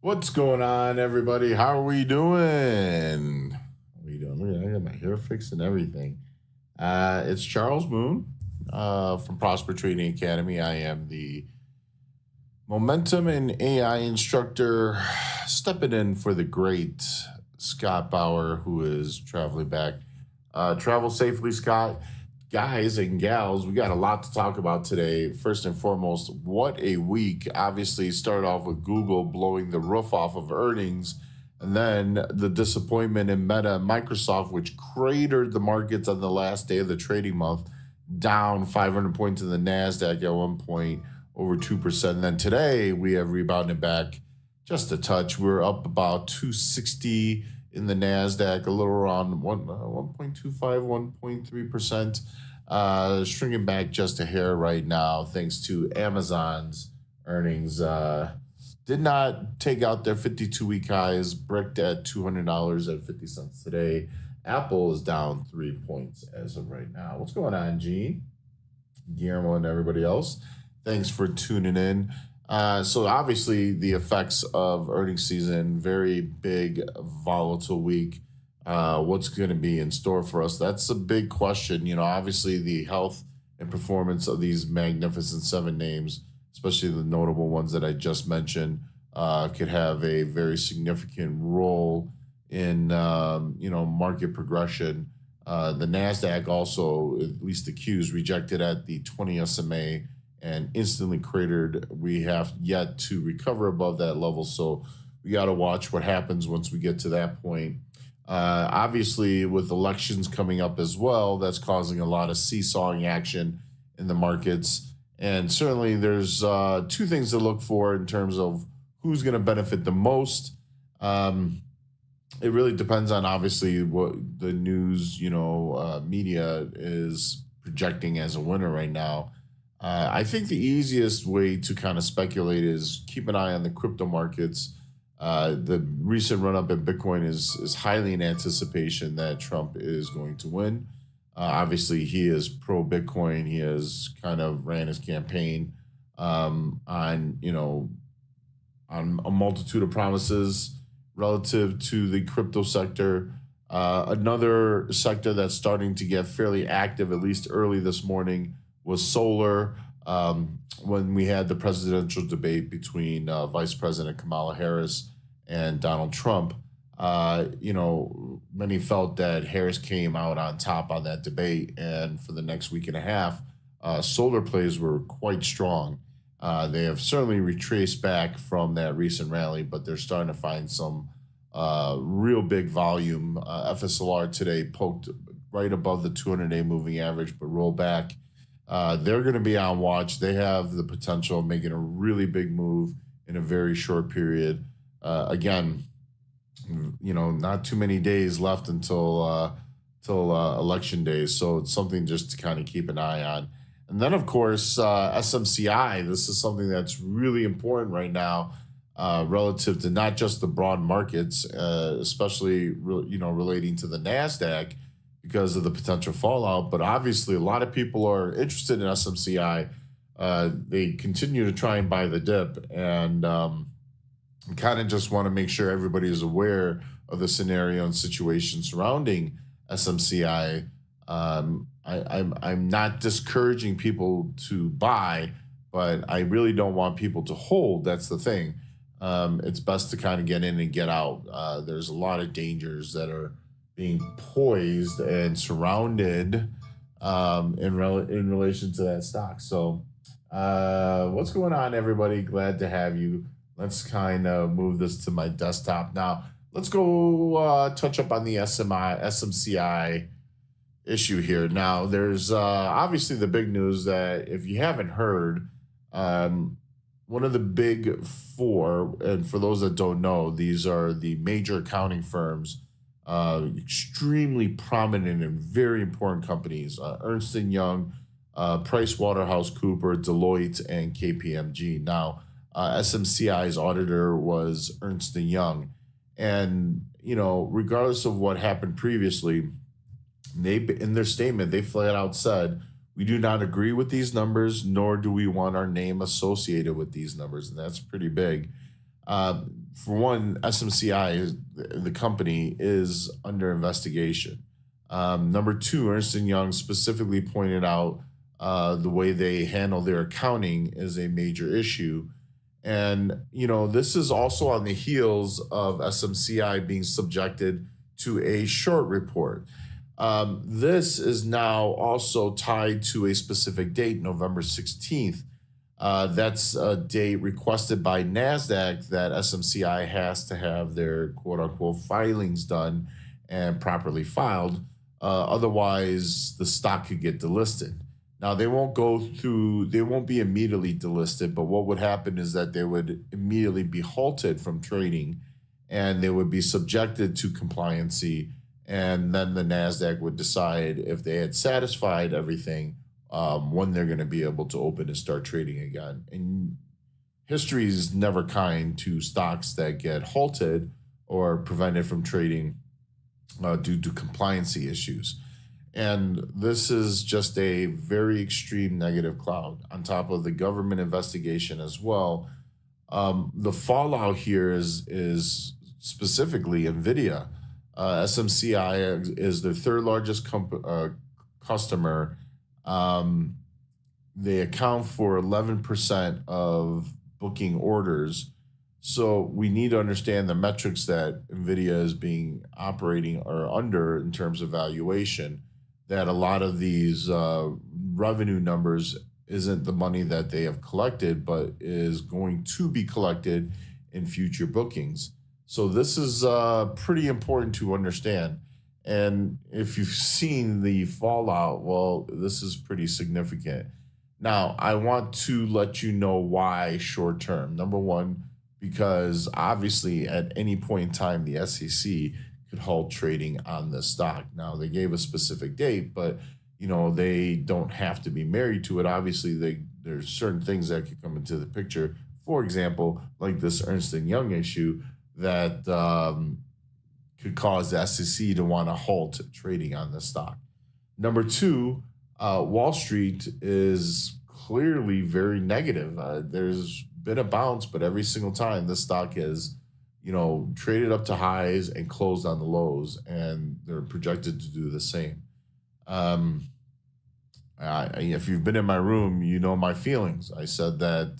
What's going on, everybody? How are we doing? How are you doing? Look, I got my hair fixed and everything. It's Charles Moon from Prosper Trading Academy. I am the Momentum and AI instructor, stepping in for the great Scott Bauer, who is traveling back. Travel safely, Scott. Guys and gals, we got a lot to talk about today. First and foremost, what a week. Obviously, started off with Google blowing the roof off of earnings, and then the disappointment in Meta and Microsoft, which cratered the markets on the last day of the trading month, down 500 points in the NASDAQ at one point, over 2%. And then today, we have rebounded back just a touch. We're up about 260 in the NASDAQ, a little around 1.25, 1.3%. Shrinking back just a hair right now, thanks to Amazon's earnings. Did not take out their 52-week highs, bricked at $200.50 today. Apple is down 3 points as of right now. What's going on, Gene, Guillermo, and everybody else? Thanks for tuning in. So obviously the effects of earnings season, very big, volatile week. What's going to be in store for us? That's a big question. Obviously the health and performance of these magnificent seven names, especially the notable ones that I just mentioned, could have a very significant role in, market progression. The NASDAQ also, at least the Qs, rejected at the 20 SMA and instantly cratered. We have yet to recover above that level, so we got to watch what happens once we get to that point. Obviously, with elections coming up as well, that's causing a lot of seesawing action in the markets. And certainly there's two things to look for in terms of who's going to benefit the most. It really depends on obviously what the news, media is projecting as a winner right now. I think the easiest way to kind of speculate is keep an eye on the crypto markets. The recent run up in Bitcoin is highly in anticipation that Trump is going to win. Obviously, he is pro Bitcoin. He has kind of ran his campaign on a multitude of promises relative to the crypto sector. Another sector that's starting to get fairly active, at least early this morning, was solar. When we had the presidential debate between Vice President Kamala Harris and Donald Trump, many felt that Harris came out on top on that debate. And for the next week and a half, solar plays were quite strong. They have certainly retraced back from that recent rally, but they're starting to find some real big volume. FSLR today poked right above the 200-day moving average, but rolled back. They're going to be on watch. They have the potential of making a really big move in a very short period. Again, not too many days left until election days, so it's something just to kind of keep an eye on. And then, of course, SMCI. This is something that's really important right now, relative to not just the broad markets, especially relating to the NASDAQ, because of the potential fallout. But obviously, a lot of people are interested in SMCI. They continue to try and buy the dip, and kind of just want to make sure everybody is aware of the scenario and situation surrounding SMCI. I'm not discouraging people to buy, but I really don't want people to hold. That's the thing. It's best to kind of get in and get out. There's a lot of dangers that are being poised and surrounded in relation to that stock. So what's going on, everybody? Glad to have you. Let's kind of move this to my desktop. Now, let's go touch up on the SMCI issue here. Now, there's obviously the big news that if you haven't heard, one of the big four, and for those that don't know, these are the major accounting firms, extremely prominent and very important companies, Ernst & Young, Price Waterhouse Cooper, Deloitte, and KPMG. Now, SMCI's auditor was Ernst & Young. And, regardless of what happened previously, in their statement, they flat out said, we do not agree with these numbers, nor do we want our name associated with these numbers. And that's pretty big. for one, SMCI, the company, is under investigation. Number two, Ernst and Young specifically pointed out the way they handle their accounting is a major issue. And, this is also on the heels of SMCI being subjected to a short report. This is now also tied to a specific date, November 16th. That's a date requested by NASDAQ that SMCI has to have their quote unquote filings done and properly filed. Otherwise, the stock could get delisted. Now, they won't be immediately delisted, but what would happen is that they would immediately be halted from trading and they would be subjected to compliancy. And then the NASDAQ would decide if they had satisfied everything, when they're going to be able to open and start trading again. And history is never kind to stocks that get halted or prevented from trading due to compliancy issues. And this is just a very extreme negative cloud on top of the government investigation as well. The fallout here is specifically NVIDIA. SMCI is their third largest customer. They account for 11% of booking orders. So we need to understand the metrics that NVIDIA is being operating or under in terms of valuation, that a lot of these revenue numbers isn't the money that they have collected, but is going to be collected in future bookings. So this is pretty important to understand. And if you've seen the fallout, well, this is pretty significant. Now, I want to let you know why short term. Number one, because obviously at any point in time, the SEC could halt trading on this stock. Now, they gave a specific date, but they don't have to be married to it. Obviously, there's certain things that could come into the picture. For example, like this Ernst and Young issue that could cause the SEC to want to halt trading on the stock. Number two, Wall Street is clearly very negative. There's been a bounce, but every single time this stock has, traded up to highs and closed on the lows, and they're projected to do the same. If you've been in my room, you know my feelings. I said that,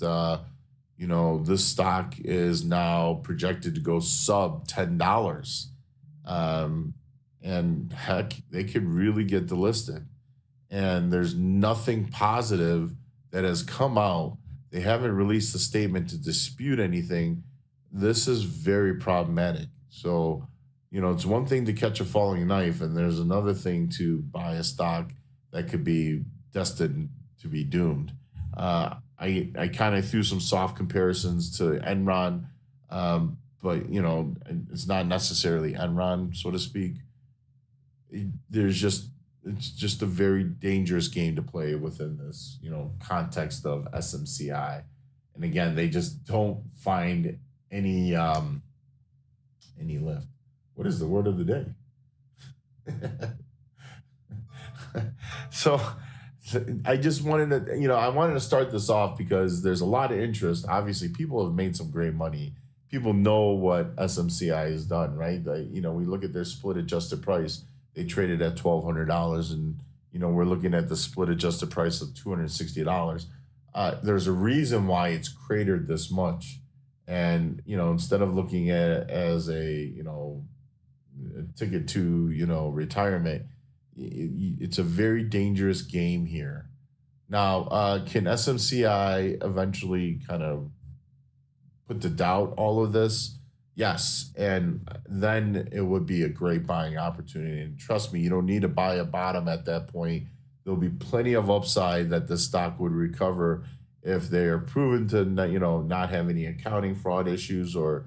this stock is now projected to go sub $10. And heck, they could really get delisted. And there's nothing positive that has come out. They haven't released a statement to dispute anything. This is very problematic. So, it's one thing to catch a falling knife, and there's another thing to buy a stock that could be destined to be doomed. I kind of threw some soft comparisons to Enron, but it's not necessarily Enron, so to speak. It's just a very dangerous game to play within this, context of SMCI. And again, they just don't find any lift. What is the word of the day? So I just wanted to, I wanted to start this off because there's a lot of interest. Obviously, people have made some great money. People know what SMCI has done, right? We look at their split adjusted price. They traded at $1,200, and we're looking at the split adjusted price of $260. There's a reason why it's cratered this much, and instead of looking at it as a ticket to retirement, it's a very dangerous game here. Now, can SMCI eventually kind of put to doubt all of this? Yes, and then it would be a great buying opportunity. And trust me, you don't need to buy a bottom at that point. There'll be plenty of upside that the stock would recover if they are proven to not have any accounting fraud issues or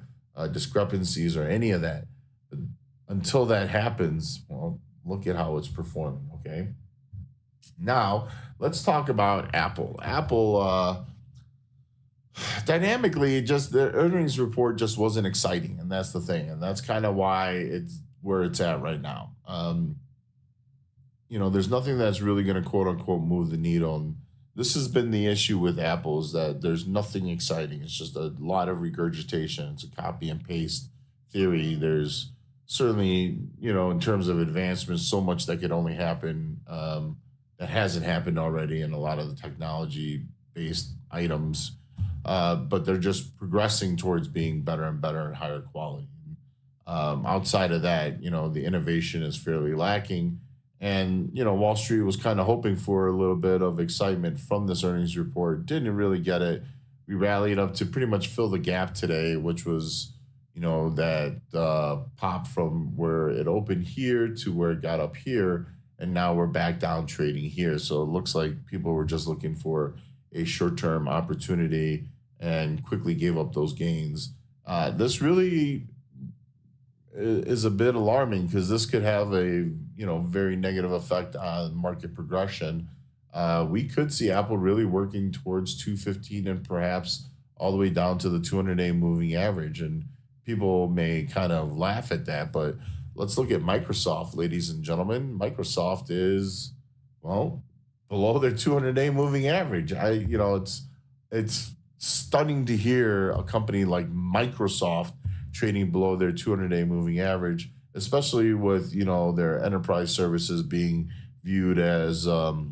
discrepancies or any of that. But until that happens, well, look at how it's performing. Okay. Now let's talk about Apple. Apple. Dynamically, the earnings report just wasn't exciting, and that's the thing, and that's kind of why it's where it's at right now. There's nothing that's really going to quote unquote move the needle. And this has been the issue with Apple is that there's nothing exciting. It's just a lot of regurgitation. It's a copy and paste theory. There's certainly, in terms of advancements, so much that could only happen that hasn't happened already in a lot of the technology based items. But they're just progressing towards being better and better and higher quality. Outside of that, the innovation is fairly lacking. And, Wall Street was kind of hoping for a little bit of excitement from this earnings report. Didn't really get it. We rallied up to pretty much fill the gap today, which was, that pop from where it opened here to where it got up here. And now we're back down trading here. So it looks like people were just looking for a short term opportunity and quickly gave up those gains. This really is a bit alarming because this could have a very negative effect on market progression. We could see Apple really working towards 215 and perhaps all the way down to the 200-day moving average. And people may kind of laugh at that, but let's look at Microsoft, ladies and gentlemen. Microsoft is, well, below their 200-day moving average. It's stunning to hear a company like Microsoft trading below their 200-day moving average, especially with their enterprise services being viewed as a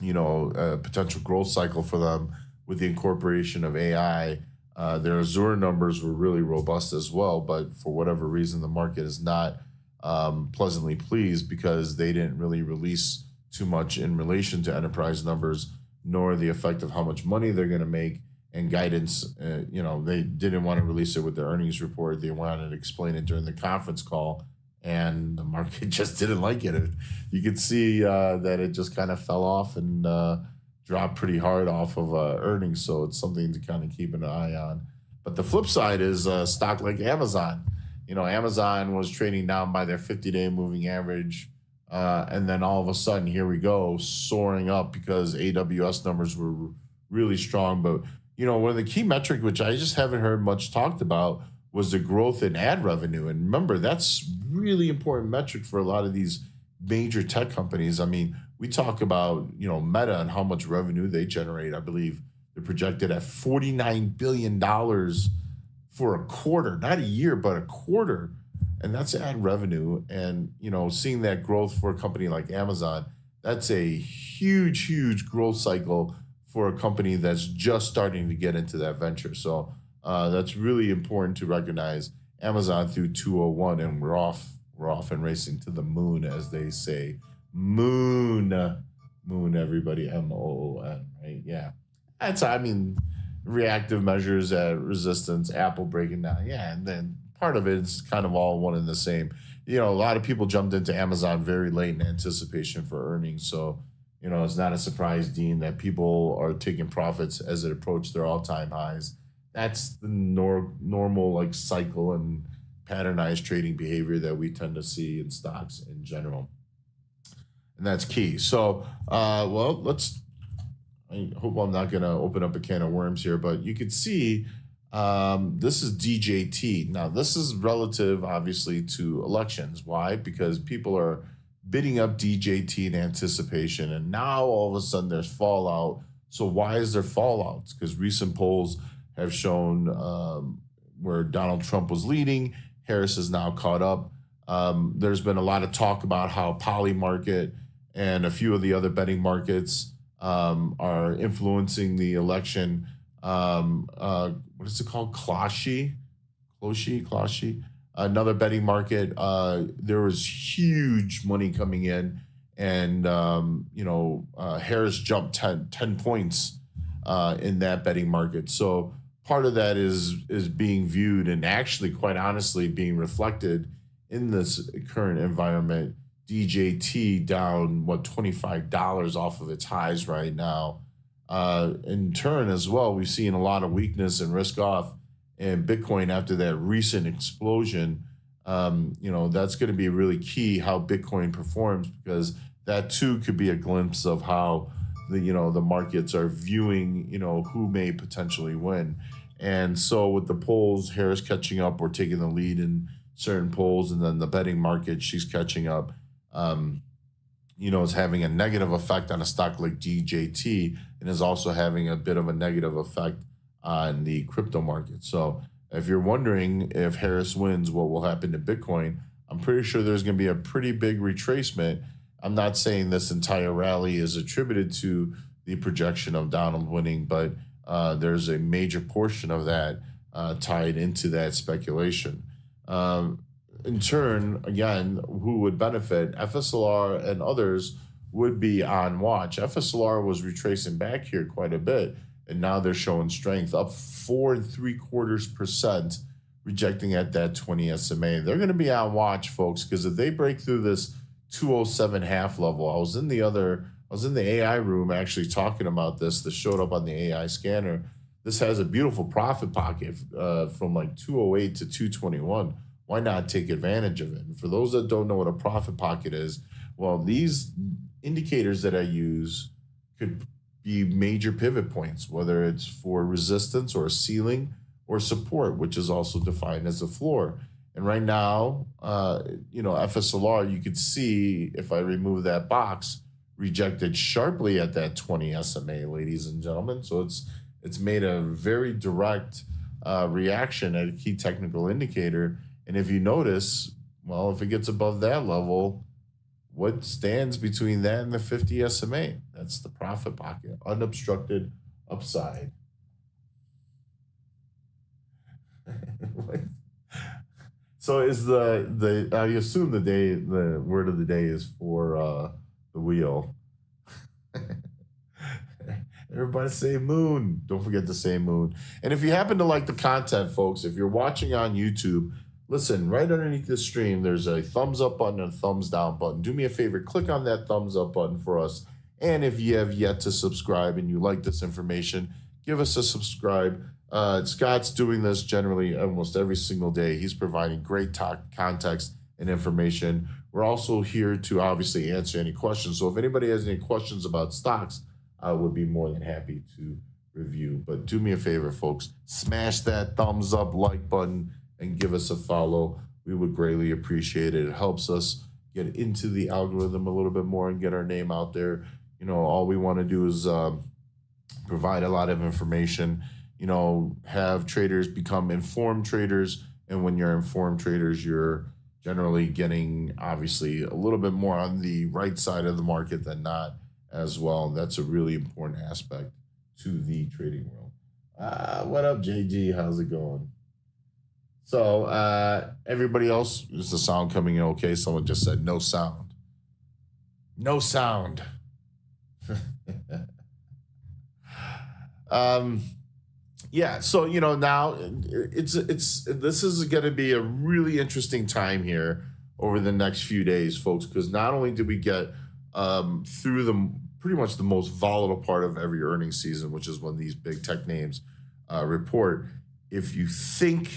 potential growth cycle for them with the incorporation of AI. Their Azure numbers were really robust as well, but for whatever reason, the market is not pleasantly pleased because they didn't really release too much in relation to enterprise numbers, nor the effect of how much money they're going to make and guidance. They didn't want to release it with their earnings report. They wanted to explain it during the conference call, and the market just didn't like it. You could see that it just kind of fell off and dropped pretty hard off of earnings. So it's something to kind of keep an eye on. But the flip side is stock like Amazon. Amazon was trading down by their 50-day moving average. And then all of a sudden, here we go, soaring up because AWS numbers were really strong. But, one of the key metrics, which I just haven't heard much talked about, was the growth in ad revenue. And remember, that's really important metric for a lot of these major tech companies. I mean, we talk about, Meta and how much revenue they generate. I believe they're projected at $49 billion for a quarter, not a year, but a quarter. And that's ad revenue. And, seeing that growth for a company like Amazon, that's a huge, huge growth cycle for a company that's just starting to get into that venture. So that's really important to recognize. Amazon through 201, and we're off and racing to the moon, as they say. Moon, everybody, MOON, right? Yeah. Reactive measures at resistance, Apple breaking down. Yeah, and then part of it is kind of all one and the same. A lot of people jumped into Amazon very late in anticipation for earnings. So, it's not a surprise, Dean, that people are taking profits as it approached their all-time highs. That's the normal cycle and patternized trading behavior that we tend to see in stocks in general. And that's key. So, I hope I'm not going to open up a can of worms here, but you could see this is DJT. Now, this is relative, obviously, to elections. Why? Because people are bidding up DJT in anticipation, and now all of a sudden there's fallout. So why is there fallout? Because recent polls have shown where Donald Trump was leading, Harris is now caught up. There's been a lot of talk about how Poly Market and a few of the other betting markets are influencing the election. What is it called? Closhi, another betting market. There was huge money coming in, and Harris jumped 10 points in that betting market. So part of that is being viewed and actually, quite honestly, being reflected in this current environment. DJT down, $25 off of its highs right now. In turn, as well, we've seen a lot of weakness and risk off in Bitcoin after that recent explosion. That's going to be really key how Bitcoin performs, because that too could be a glimpse of how the markets are viewing who may potentially win. And so with the polls, Harris catching up or taking the lead in certain polls, and then the betting market, she's catching up. is having a negative effect on a stock like GJT and is also having a bit of a negative effect on the crypto market. So if you're wondering if Harris wins, what will happen to Bitcoin, I'm pretty sure there's going to be a pretty big retracement. I'm not saying this entire rally is attributed to the projection of Donald winning, but there's a major portion of that tied into that speculation. In turn, again, who would benefit? FSLR and others would be on watch. FSLR was retracing back here quite a bit, and now they're showing strength, up 4.75%, rejecting at that 20 SMA. They're going to be on watch, folks, because if they break through this 207 half level, I was in the AI room actually talking about this. This showed up on the AI scanner. This has a beautiful profit pocket from like 208 to 221. Why not take advantage of it? And for those that don't know what a profit pocket is, well, these indicators that I use could be major pivot points, whether it's for resistance or a ceiling or support, which is also defined as a floor. And right now, FSLR, you could see if I remove that box, rejected sharply at that 20 SMA, ladies and gentlemen. So it's made a very direct reaction at a key technical indicator. And if you notice, well, if it gets above that level, what stands between that and the 50 SMA? That's the profit pocket, unobstructed upside. So is I assume the word of the day is for the wheel. Everybody say moon. Don't forget to say moon. And if you happen to like the content, folks, if you're watching on YouTube, listen, right underneath this stream, there's a thumbs up button and a thumbs down button. Do me a favor, click on that thumbs up button for us. And if you have yet to subscribe and you like this information, give us a subscribe. Scott's doing this generally almost every single day. He's providing great context and information. We're also here to obviously answer any questions. So if anybody has any questions about stocks, I would be more than happy to review. But do me a favor, folks, smash that thumbs up, like button, and give us a follow. We would greatly appreciate it. It helps us get into the algorithm a little bit more and get our name out there. All we want to do is provide a lot of information, have traders become informed traders. And when you're informed traders, you're generally getting, obviously, a little bit more on the right side of the market than not as well. That's a really important aspect to the trading world. What up, JG? How's it going? So everybody else, is the sound coming in okay? Someone just said no sound. No sound. Yeah, so now this is going to be a really interesting time here over the next few days, folks, because not only did we get through pretty much the most volatile part of every earnings season, which is when these big tech names report. If you think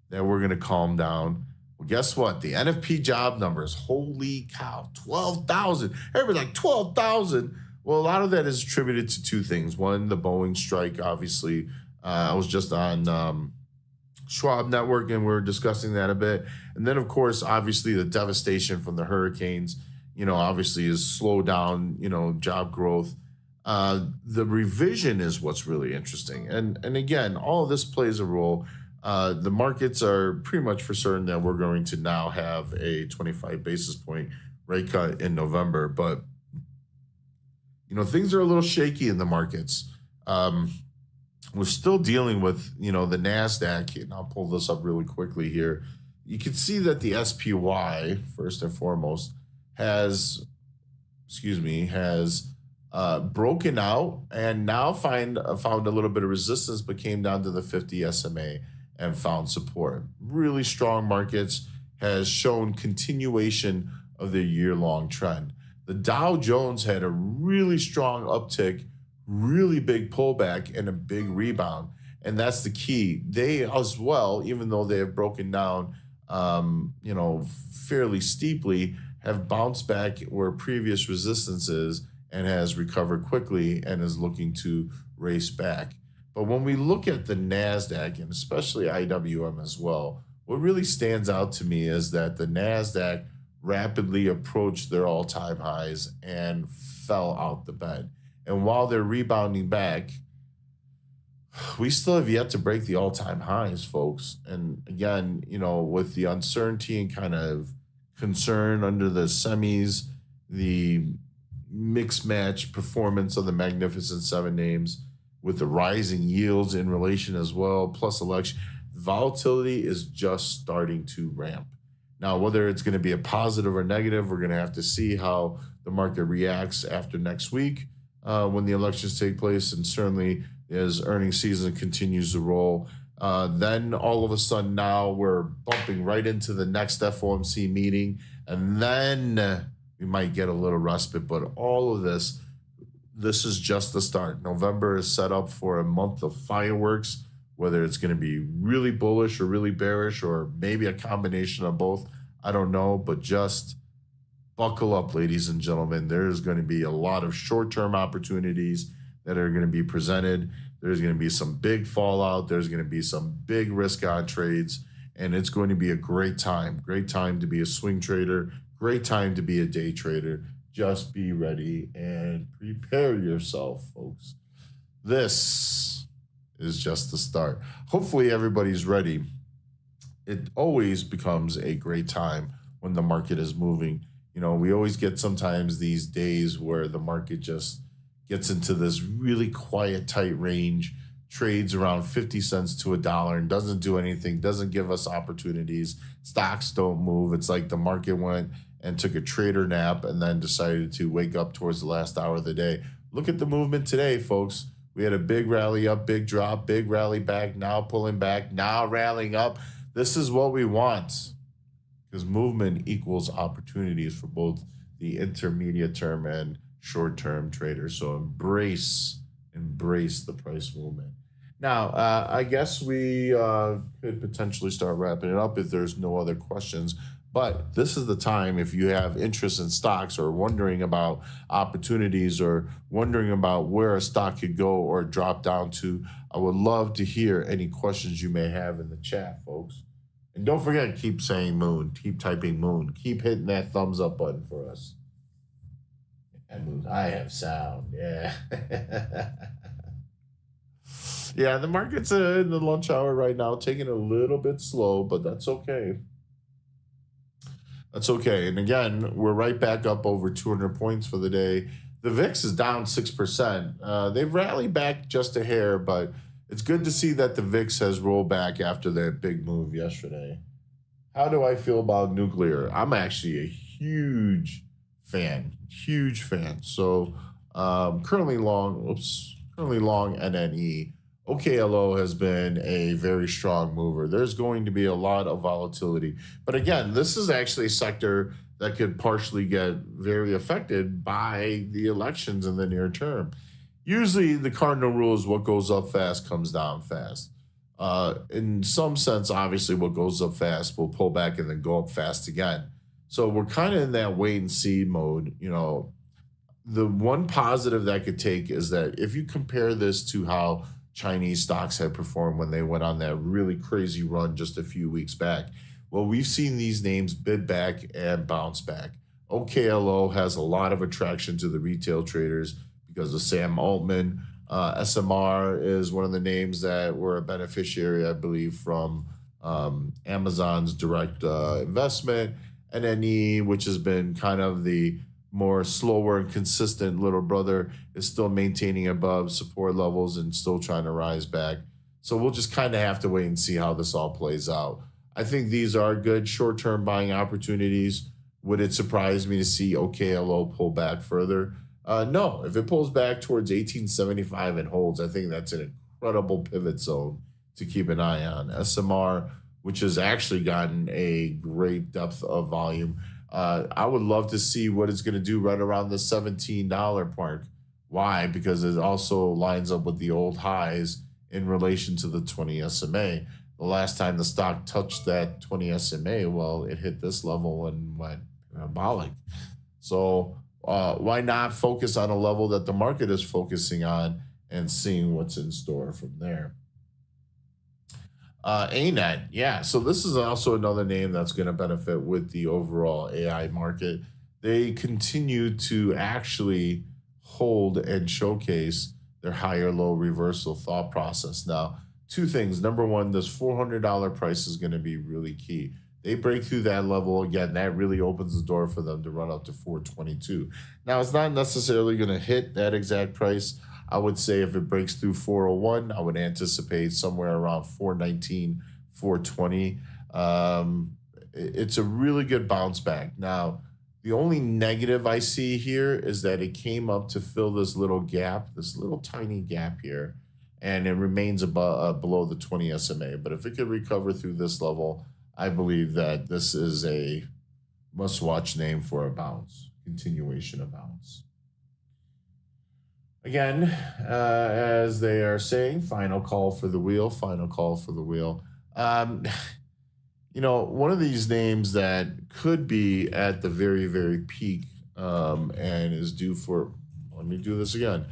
that we're going to calm down, well, guess what? The NFP job numbers, holy cow, 12,000. Everybody's like 12,000. Well, a lot of that is attributed to two things. One, the Boeing strike, obviously. I was just on Schwab Network, and we were discussing that a bit. And then, of course, obviously the devastation from the hurricanes, obviously is slowed down, job growth. The revision is what's really interesting. And again, all of this plays a role. The markets are pretty much for certain that we're going to now have a 25 basis point rate cut in November. But, things are a little shaky in the markets. We're still dealing with, the NASDAQ, and I'll pull this up really quickly here. You can see that the SPY, first and foremost, has broken out and now found a little bit of resistance, but came down to the 50 SMA and found support. Really strong markets, has shown continuation of the year-long trend. The Dow Jones had a really strong uptick, really big pullback, and a big rebound. And that's the key. They as well, even though they have broken down, fairly steeply, have bounced back where previous resistance is and has recovered quickly and is looking to race back. But when we look at the NASDAQ, and especially IWM as well, what really stands out to me is that the NASDAQ rapidly approached their all-time highs and fell out the bed. And while they're rebounding back, we still have yet to break the all-time highs, folks. And again, with the uncertainty and kind of concern under the semis, the mixed match performance of the Magnificent Seven names, with the rising yields in relation as well, plus election, volatility is just starting to ramp. Now, whether it's going to be a positive or negative, we're going to have to see how the market reacts after next week when the elections take place, and certainly as earnings season continues to roll. Then all of a sudden now we're bumping right into the next FOMC meeting, and then we might get a little respite. But all of this is just the start. November is set up for a month of fireworks, whether it's going to be really bullish or really bearish or maybe a combination of both. I don't know, but just buckle up, ladies and gentlemen. There's going to be a lot of short-term opportunities that are going to be presented. There's going to be some big fallout. There's going to be some big risk-on trades, and it's going to be a great time. Great time to be a swing trader. Great time to be a day trader. Just be ready and prepare yourself, folks. This is just the start. Hopefully everybody's ready. It always becomes a great time when the market is moving. We always get sometimes these days where the market just gets into this really quiet, tight range, trades around 50 cents to $1 and doesn't do anything, doesn't give us opportunities. Stocks don't move. It's like the market went and took a trader nap and then decided to wake up towards the last hour of the day. Look at the movement today, folks. We had a big rally up, big drop, big rally back, now pulling back, now rallying up. This is what we want, because movement equals opportunities for both the intermediate term and short-term traders. So embrace the price movement. Now, I guess we could potentially start wrapping it up if there's no other questions. But this is the time, if you have interest in stocks or wondering about opportunities or wondering about where a stock could go or drop down to, I would love to hear any questions you may have in the chat, folks. And don't forget, keep saying moon, keep typing moon, keep hitting that thumbs up button for us. And moon, I have sound, yeah. Yeah, the market's in the lunch hour right now, taking a little bit slow, but that's okay. That's okay. And again, we're right back up over 200 points for the day. The VIX is down 6%. They've rallied back just a hair, but it's good to see that the VIX has rolled back after that big move yesterday. How do I feel about nuclear? I'm actually a huge fan. So currently long NNE. OKLO has been a very strong mover. There's going to be a lot of volatility. But again, this is actually a sector that could partially get very affected by the elections in the near term. Usually the cardinal rule is what goes up fast comes down fast. In some sense, obviously, what goes up fast will pull back and then go up fast again. So we're kind of in that wait and see mode. The one positive that I could take is that if you compare this to how Chinese stocks had performed when they went on that really crazy run just a few weeks back, well, we've seen these names bid back and bounce back. OKLO has a lot of attraction to the retail traders because of Sam Altman. SMR is one of the names that were a beneficiary, I believe, from Amazon's direct investment. NNE, which has been kind of the more slower and consistent little brother, is still maintaining above support levels and still trying to rise back. So we'll just kind of have to wait and see how this all plays out. I think these are good short-term buying opportunities. Would it surprise me to see OKLO pull back further? No. If it pulls back towards 1875 and holds, I think that's an incredible pivot zone to keep an eye on. SMR, which has actually gotten a great depth of volume, I would love to see what it's going to do right around the $17 mark. Why? Because it also lines up with the old highs in relation to the 20 SMA. The last time the stock touched that 20 SMA, well, it hit this level and went parabolic. So why not focus on a level that the market is focusing on and seeing what's in store from there? ANET, yeah. So this is also another name that's going to benefit with the overall AI market. They continue to actually hold and showcase their higher low reversal thought process. Now, two things. Number one, this $400 price is going to be really key. They break through that level again, that really opens the door for them to run up to 422. Now, it's not necessarily going to hit that exact price. I would say if it breaks through 401, I would anticipate somewhere around 419, 420. It's a really good bounce back. Now, the only negative I see here is that it came up to fill this little gap, this little tiny gap here, and it remains above below the 20 SMA. But if it could recover through this level, I believe that this is a must-watch name for a bounce, continuation of bounce. Again, as they are saying, final call for the wheel, final call for the wheel. One of these names that could be at the very, very peak and is due for, let me do this again,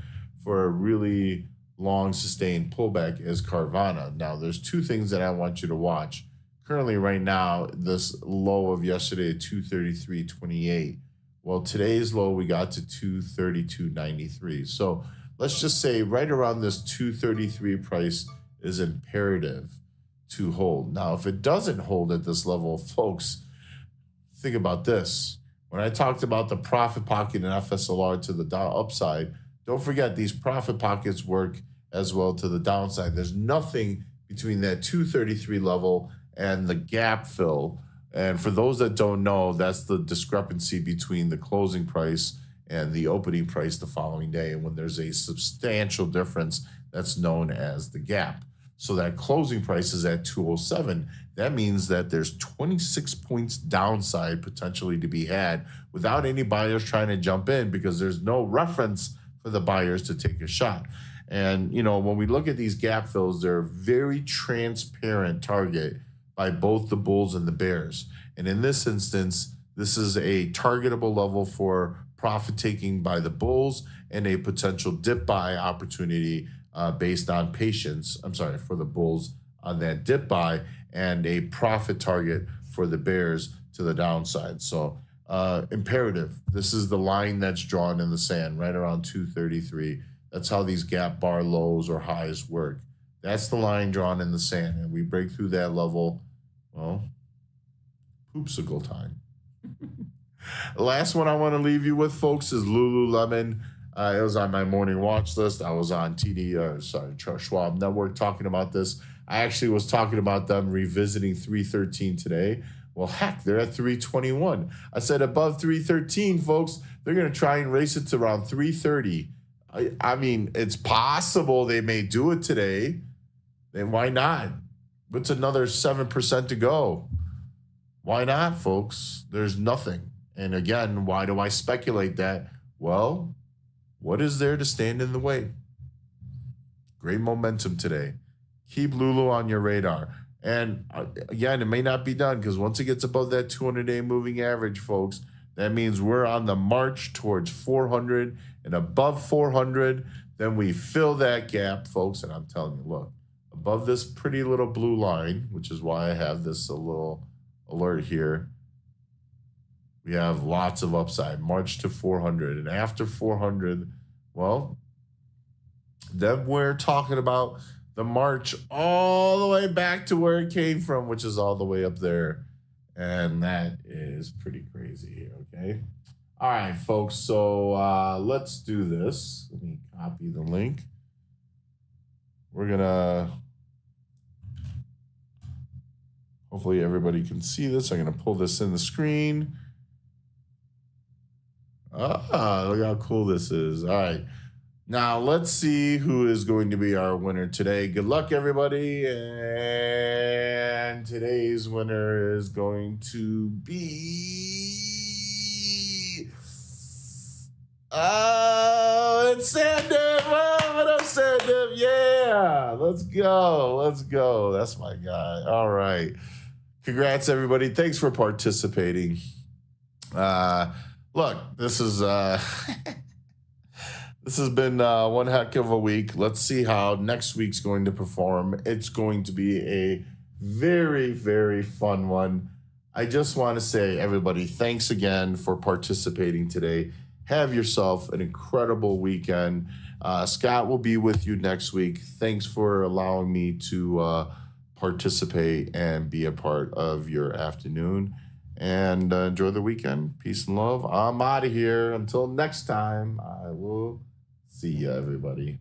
for a really long sustained pullback is Carvana. Now, there's two things that I want you to watch. Currently, right now, this low of yesterday at 233.28. Well, today's low, we got to 232.93. So let's just say right around this 233 price is imperative to hold. Now, if it doesn't hold at this level, folks, think about this. When I talked about the profit pocket and FSLR to the upside, don't forget these profit pockets work as well to the downside. There's nothing between that 233 level and the gap fill. And for those that don't know, that's the discrepancy between the closing price and the opening price the following day. And when there's a substantial difference, that's known as the gap. So that closing price is at 207. That means that there's 26 points downside potentially to be had without any buyers trying to jump in because there's no reference for the buyers to take a shot. And, when we look at these gap fills, they're a very transparent target by both the bulls and the bears. And in this instance, this is a targetable level for profit taking by the bulls and a potential dip buy opportunity based on patience. For the bulls on that dip buy and a profit target for the bears to the downside. So imperative. This is the line that's drawn in the sand right around 233. That's how these gap bar lows or highs work. That's the line drawn in the sand. And we break through that level, well, poopsicle time. The last one I want to leave you with, folks, is Lululemon. It was on my morning watch list. I was on Charles Schwab Network talking about this. I actually was talking about them revisiting 313 today. Well, heck, they're at 321. I said above 313, folks, they're going to try and race it to around 330. I mean, it's possible they may do it today. Then why not? What's another 7% to go? Why not, folks? There's nothing. And again, why do I speculate that? Well, what is there to stand in the way? Great momentum today. Keep Lulu on your radar. And again, it may not be done because once it gets above that 200-day moving average, folks, that means we're on the march towards 400 and above 400. Then we fill that gap, folks. And I'm telling you, look, above this pretty little blue line, which is why I have this a little alert here, we have lots of upside, march to 400. And after 400, well, then we're talking about the march all the way back to where it came from, which is all the way up there. And that is pretty crazy here, okay? All right, folks, so let's do this. Let me copy the link. We're going to, hopefully everybody can see this. I'm going to pull this in the screen. Look how cool this is. All right. Now, let's see who is going to be our winner today. Good luck, everybody. And today's winner is going to be... it's Sandem. Oh, what up, Sandem? Yeah. Let's go. Let's go. That's my guy. All right. Congrats, everybody. Thanks for participating. Look, this is... This has been one heck of a week. Let's see how next week's going to perform. It's going to be a Very, very fun one. I just want to say, everybody, thanks again for participating today. Have yourself an incredible weekend. Scott will be with you next week. Thanks for allowing me to participate and be a part of your afternoon. And enjoy the weekend. Peace and love. I'm out of here. Until next time, I will see you, everybody.